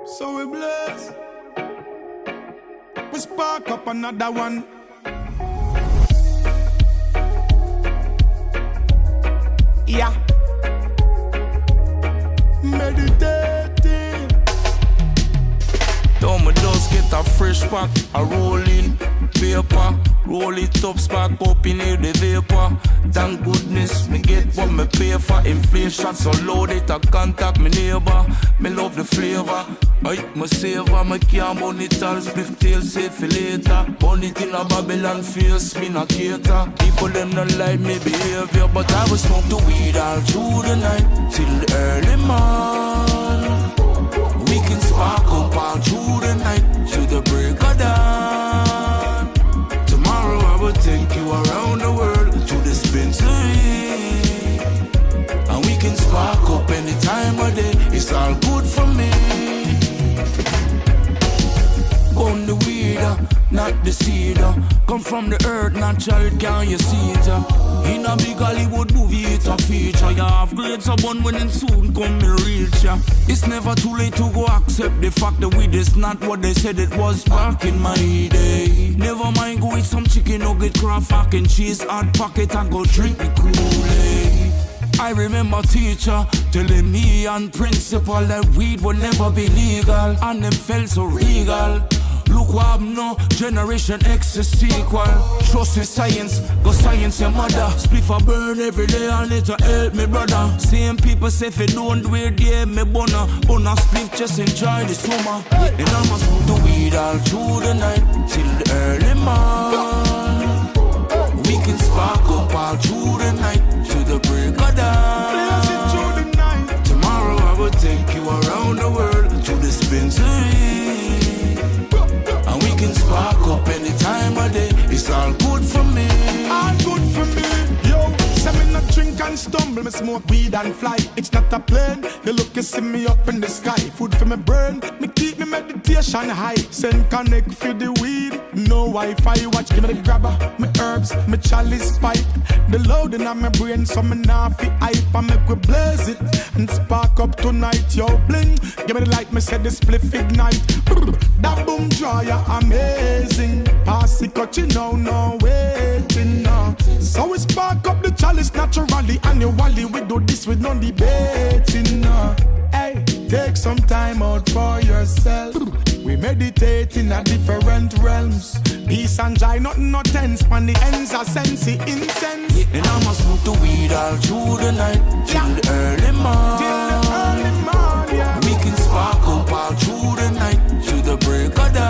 So we bless. We spark up another one. Yeah. Meditating. Though my dust get a fresh pack, a rolling paper. Roll it up, spark up in here the vapor. Thank goodness me get what me pay for. Inflation so low that I contact me neighbor. Me love the flavor. I me savor, me can't burn it all. Split tail safe for later. Burn it in a Babylon face, me not cater. People them not like me behavior, but I will smoke the weed all through the night till early morning. We can spark up all through the night till the break of dawn. Tomorrow I will take you around the world to the dispensary, and we can spark up any time of day. It's all good for me. Burn the weed, not the seed. Come from the earth, natural, can you see it? In a big Hollywood movie, it's a feature. You have grades of bun when it soon come and reach ya. It's never too late to go accept the fact that weed is not what they said it was back in my day. Never mind, go eat some chicken nugget, craft mac and cheese, hot pocket and go drink the Kool-Aid. I remember teacher telling me and principal that weed would never be legal, and them felt so regal. Look what I'm now, Generation X is sequel. Trust in science, go science your mother. Spliff a burn every day and it'll help me brother. Same people say if you don't do it, yeah, me bunna spliff, just enjoy the summer. And I'ma smoke the weed all through the night till the early morning. We can spark up all through the night till the break of dawn. Tomorrow I will take you around the world to the dispensary. Spark up any time of day. It's all good for me. All good for me. Yo, say me not drink and stumble. Me smoke weed and fly. It's not a plane. You look, you see me up in the sky. Food for me burn. Me keep me meditation high. Send connect for the weed. No Wi-Fi. Watch, give me the grabber. Me herbs, me chalice pipe. The load in my brain, so me not fi hype. I make we blaze it and spark up tonight. Yo, bling. Give me the light. Me say the spliff ignite. That boom draw ya amazing. Pass it, cut you know, no waiting no. So we spark up the chalice naturally. And you wally, we do this with no debating no. Hey, take some time out for yourself. We meditate in a different realms. Peace and joy, nothing no tense. Pan the ends are sensey incense. Yeah, and I'ma smoke the weed all through the night till the early morning. Till the early morning, yeah. We can spark up all through the night till the break of dawn.